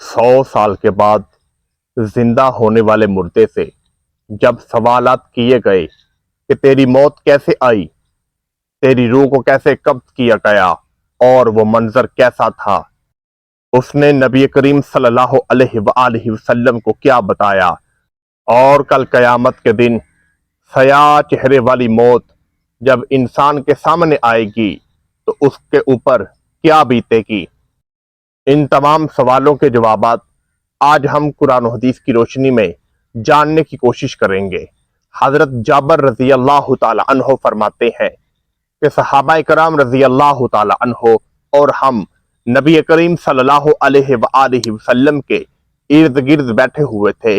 100 سال کے بعد زندہ ہونے والے مردے سے جب سوالات کیے گئے کہ تیری موت کیسے آئی، تیری روح کو کیسے قبض کیا گیا اور وہ منظر کیسا تھا، اس نے نبی کریم صلی اللہ علیہ وآلہ وسلم کو کیا بتایا، اور کل قیامت کے دن سیاہ چہرے والی موت جب انسان کے سامنے آئے گی تو اس کے اوپر کیا بیتے گی۔ ان تمام سوالوں کے جوابات آج ہم قرآن و حدیث کی روشنی میں جاننے کی کوشش کریں گے۔ حضرت جابر رضی اللہ تعالی عنہ فرماتے ہیں کہ صحابہ کرام رضی اللہ تعالی عنہ اور ہم نبی کریم صلی اللہ علیہ وآلہ وسلم کے ارد گرد بیٹھے ہوئے تھے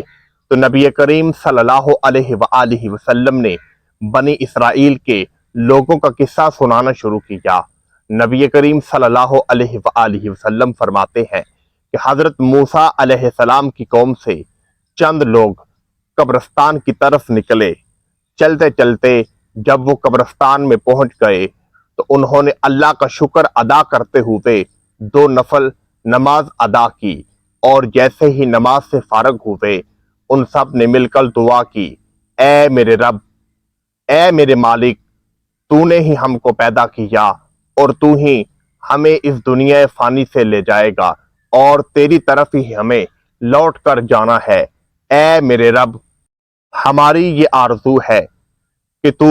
تو نبی کریم صلی اللہ علیہ وآلہ وسلم نے بنی اسرائیل کے لوگوں کا قصہ سنانا شروع کیا۔ نبی کریم صلی اللہ علیہ وآلہ وسلم فرماتے ہیں کہ حضرت موسیٰ علیہ السلام کی قوم سے چند لوگ قبرستان کی طرف نکلے۔ چلتے چلتے جب وہ قبرستان میں پہنچ گئے تو انہوں نے اللہ کا شکر ادا کرتے ہوئے 2 نفل نماز ادا کی، اور جیسے ہی نماز سے فارغ ہوئے ان سب نے مل کر دعا کی، اے میرے رب، اے میرے مالک، تو نے ہی ہم کو پیدا کیا اور تو ہی ہمیں اس دنیا فانی سے لے جائے گا اور تیری طرف ہی ہمیں لوٹ کر جانا ہے۔ اے میرے رب، ہماری یہ آرزو ہے کہ تو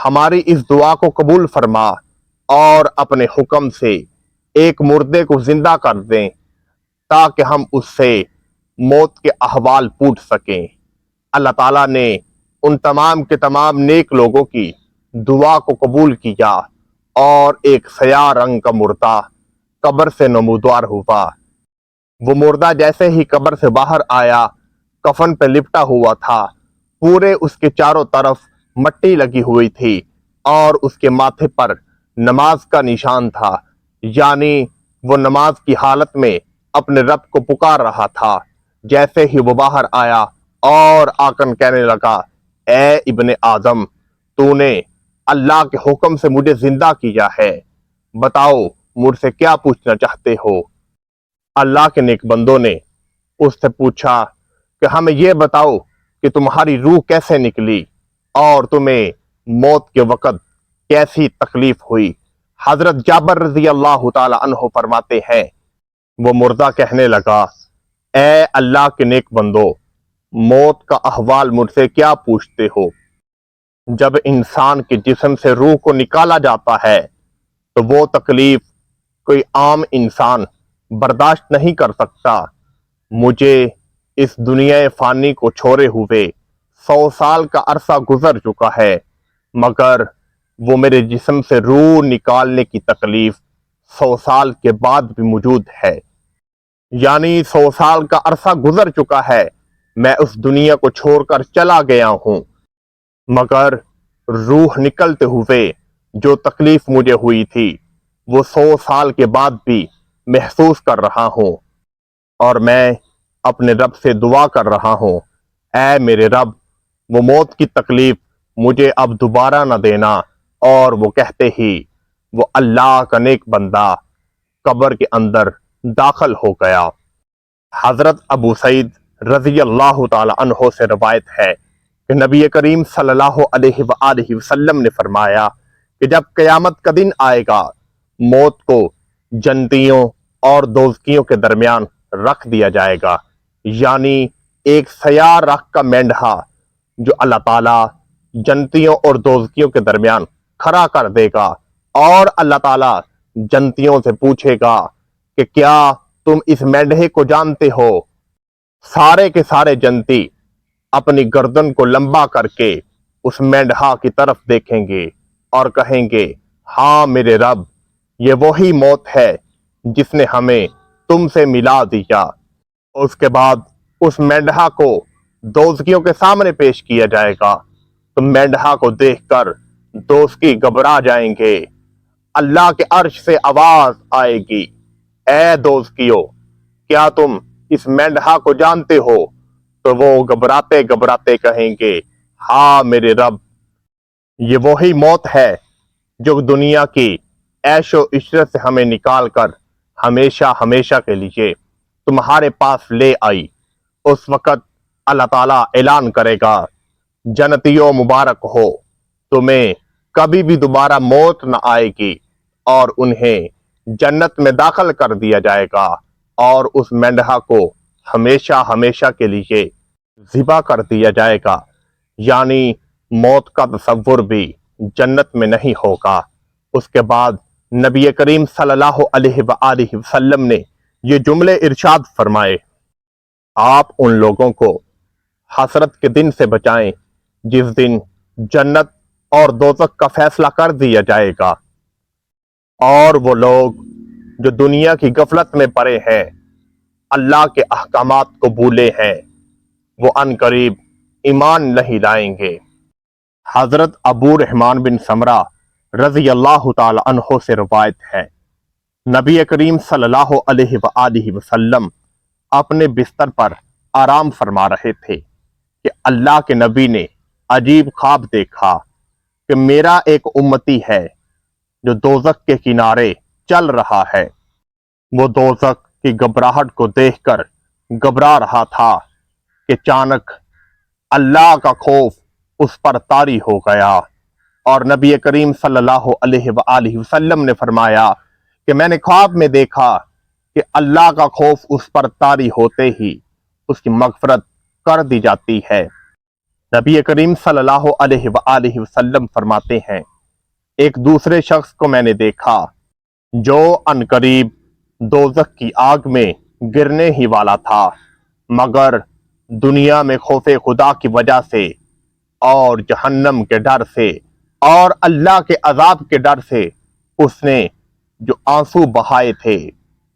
ہماری اس دعا کو قبول فرما اور اپنے حکم سے ایک مردے کو زندہ کر دیں تاکہ ہم اس سے موت کے احوال پوچھ سکیں۔ اللہ تعالیٰ نے ان تمام کے تمام نیک لوگوں کی دعا کو قبول کیا اور ایک سیاہ رنگ کا مردہ قبر سے نمودار ہوا۔ وہ مردہ جیسے ہی قبر سے باہر آیا کفن پہ لپٹا ہوا تھا، پورے اس کے چاروں طرف مٹی لگی ہوئی تھی اور اس کے ماتھے پر نماز کا نشان تھا، یعنی وہ نماز کی حالت میں اپنے رب کو پکار رہا تھا۔ جیسے ہی وہ باہر آیا اور آکن کہنے لگا، اے ابن آدم، تو نے اللہ کے حکم سے مجھے زندہ کیا ہے، بتاؤ مجھ سے کیا پوچھنا چاہتے ہو۔ اللہ کے نیک بندوں نے اس سے پوچھا کہ ہمیں یہ بتاؤ کہ تمہاری روح کیسے نکلی اور تمہیں موت کے وقت کیسی تکلیف ہوئی۔ حضرت جابر رضی اللہ تعالی عنہ فرماتے ہیں وہ مردہ کہنے لگا، اے اللہ کے نیک بندو، موت کا احوال مجھ سے کیا پوچھتے ہو؟ جب انسان کے جسم سے روح کو نکالا جاتا ہے تو وہ تکلیف کوئی عام انسان برداشت نہیں کر سکتا۔ مجھے اس دنیا فانی کو چھوڑے ہوئے 100 سال کا عرصہ گزر چکا ہے، مگر وہ میرے جسم سے روح نکالنے کی تکلیف 100 سال کے بعد بھی موجود ہے، یعنی 100 سال کا عرصہ گزر چکا ہے، میں اس دنیا کو چھوڑ کر چلا گیا ہوں، مگر روح نکلتے ہوئے جو تکلیف مجھے ہوئی تھی وہ 100 سال کے بعد بھی محسوس کر رہا ہوں، اور میں اپنے رب سے دعا کر رہا ہوں، اے میرے رب، وہ موت کی تکلیف مجھے اب دوبارہ نہ دینا۔ اور وہ کہتے ہی وہ اللہ کا نیک بندہ قبر کے اندر داخل ہو گیا۔ حضرت ابو سعید رضی اللہ تعالی عنہ سے روایت ہے کہ نبی کریم صلی اللہ علیہ وآلہ وسلم نے فرمایا کہ جب قیامت کا دن آئے گا، موت کو جنتیوں اور دوزکیوں کے درمیان رکھ دیا جائے گا، یعنی ایک سیاہ رخ کا مینڈھا جو اللہ تعالیٰ جنتیوں اور دوزکیوں کے درمیان کھڑا کر دے گا، اور اللہ تعالیٰ جنتیوں سے پوچھے گا کہ کیا تم اس مینڈھے کو جانتے ہو؟ سارے کے سارے جنتی اپنی گردن کو لمبا کر کے اس مینڈھا کی طرف دیکھیں گے اور کہیں گے، ہاں میرے رب، یہ وہی موت ہے جس نے ہمیں تم سے ملا دیا۔ اس کے بعد اس مینڈھا کو دوزکیوں کے سامنے پیش کیا جائے گا تو مینڈھا کو دیکھ کر دوزکی گھبرا جائیں گے۔ اللہ کے عرش سے آواز آئے گی، اے دوزکیوں، کیا تم اس مینڈھا کو جانتے ہو؟ تو وہ گھبراتے گھبراتے کہیں گے، ہاں میرے رب، یہ وہی موت ہے جو دنیا کی عیش و عشرت سے ہمیں نکال کر ہمیشہ ہمیشہ کے لیے تمہارے پاس لے آئی، اس وقت اللہ تعالیٰ اعلان کرے گا، جنتیوں مبارک ہو، تمہیں کبھی بھی دوبارہ موت نہ آئے گی، اور انہیں جنت میں داخل کر دیا جائے گا، اور اس مینڈھا کو ہمیشہ ہمیشہ کے لیے ذبح کر دیا جائے گا، یعنی موت کا تصور بھی جنت میں نہیں ہوگا۔ اس کے بعد نبی کریم صلی اللہ علیہ وآلہ وسلم نے یہ جملے ارشاد فرمائے، آپ ان لوگوں کو حسرت کے دن سے بچائیں جس دن جنت اور دوزخ کا فیصلہ کر دیا جائے گا، اور وہ لوگ جو دنیا کی غفلت میں پڑے ہیں، اللہ کے احکامات کو بھولے ہیں، وہ عنقریب ایمان نہیں لائیں گے۔ حضرت ابو رحمان بن سمرہ رضی اللہ تعالی عنہ سے روایت ہے، نبی کریم صلی اللہ علیہ وآلہ وسلم اپنے بستر پر آرام فرما رہے تھے کہ اللہ کے نبی نے عجیب خواب دیکھا کہ میرا ایک امتی ہے جو دوزخ کے کنارے چل رہا ہے۔ وہ دوزخ کی گھبراہٹ کو دیکھ کر گھبرا رہا تھا کہ اچانک اللہ کا خوف اس پر طاری ہو گیا، اور نبی کریم صلی اللہ علیہ وآلہ وسلم نے فرمایا کہ میں نے خواب میں دیکھا کہ اللہ کا خوف اس پر طاری ہوتے ہی اس کی مغفرت کر دی جاتی ہے۔ نبی کریم صلی اللہ علیہ وآلہ وسلم فرماتے ہیں، ایک دوسرے شخص کو میں نے دیکھا جو عنقریب دوزخ کی آگ میں گرنے ہی والا تھا، مگر دنیا میں خوف خدا کی وجہ سے اور جہنم کے ڈر سے اور اللہ کے عذاب کے ڈر سے اس نے جو آنسو بہائے تھے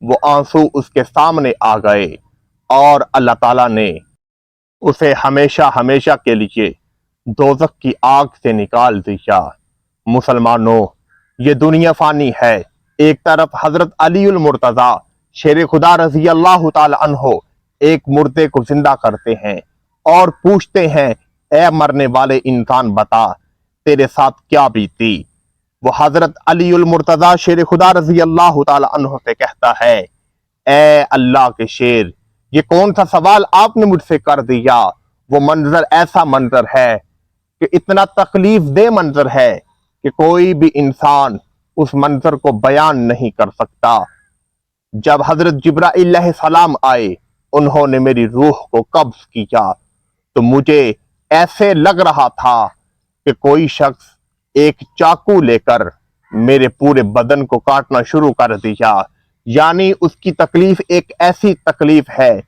وہ آنسو اس کے سامنے آ گئے، اور اللہ تعالیٰ نے اسے ہمیشہ ہمیشہ کے لیے دوزخ کی آگ سے نکال دیا۔ مسلمانوں، یہ دنیا فانی ہے۔ ایک طرف حضرت علی المرتضیٰ شیر خدا رضی اللہ تعالی عنہ ایک مردے کو زندہ کرتے ہیں اور پوچھتے ہیں، اے مرنے والے انسان بتا تیرے ساتھ کیا بیتی؟ وہ حضرت علی المرتضیٰ شیر خدا رضی اللہ تعالی عنہ سے کہتا ہے، اے اللہ کے شیر، یہ کون سا سوال آپ نے مجھ سے کر دیا؟ وہ منظر ایسا منظر ہے کہ اتنا تکلیف دہ منظر ہے کہ کوئی بھی انسان اس منظر کو بیان نہیں کر سکتا۔ جب حضرت جبرائیل علیہ السلام آئے، انہوں نے میری روح کو قبض کیا تو مجھے ایسے لگ رہا تھا کہ کوئی شخص ایک چاقو لے کر میرے پورے بدن کو کاٹنا شروع کر دیا، یعنی اس کی تکلیف ایک ایسی تکلیف ہے،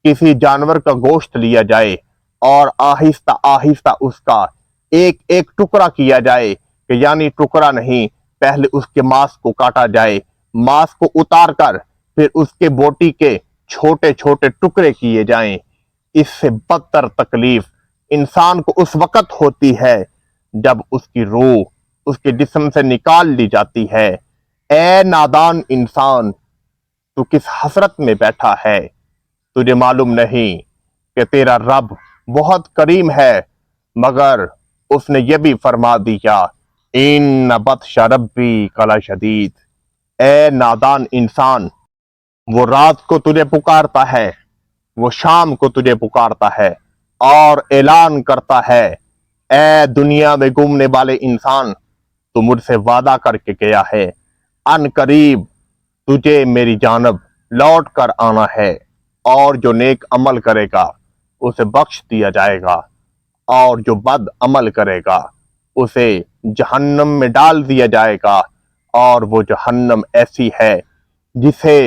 کسی جانور کا گوشت لیا جائے اور آہستہ آہستہ اس کا ایک ایک ٹکڑا کیا جائے، کہ یعنی ٹکڑا نہیں، پہلے اس کے ماس کو کاٹا جائے، ماس کو اتار کر پھر اس کے بوٹی کے چھوٹے چھوٹے ٹکڑے کیے جائیں۔ اس سے بدتر تکلیف انسان کو اس وقت ہوتی ہے جب اس کی روح اس کے جسم سے نکال لی جاتی ہے۔ اے نادان انسان، تو کس حسرت میں بیٹھا ہے؟ تجھے معلوم نہیں کہ تیرا رب بہت کریم ہے، مگر اس نے یہ بھی فرما دیا، ان بطش ربی لشدید۔ اے نادان انسان، وہ رات کو تجھے پکارتا ہے، وہ شام کو تجھے پکارتا ہے اور اعلان کرتا ہے، اے دنیا میں گھومنے والے انسان، تو مجھ سے وعدہ کر کے گیا ہے، ان قریب تجھے میری جانب لوٹ کر آنا ہے، اور جو نیک عمل کرے گا اسے بخش دیا جائے گا، اور جو بد عمل کرے گا اسے جہنم میں ڈال دیا جائے گا، اور وہ جہنم ایسی ہے جسے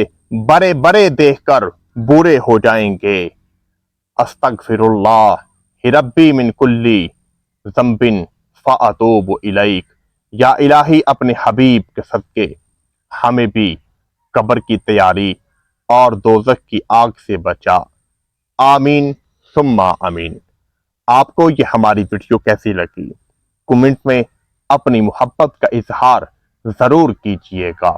بڑے بڑے دیکھ کر برے ہو جائیں گے۔ استغفر اللہ ربی من کلی ذنب فاتوب الیک۔ یا الہی، اپنے حبیب کے صدقے ہمیں بھی قبر کی تیاری اور دوزخ کی آگ سے بچا۔ آمین ثم آمین۔ آپ کو یہ ہماری ویڈیو کیسی لگی؟ کمنٹ میں اپنی محبت کا اظہار ضرور کیجیے گا۔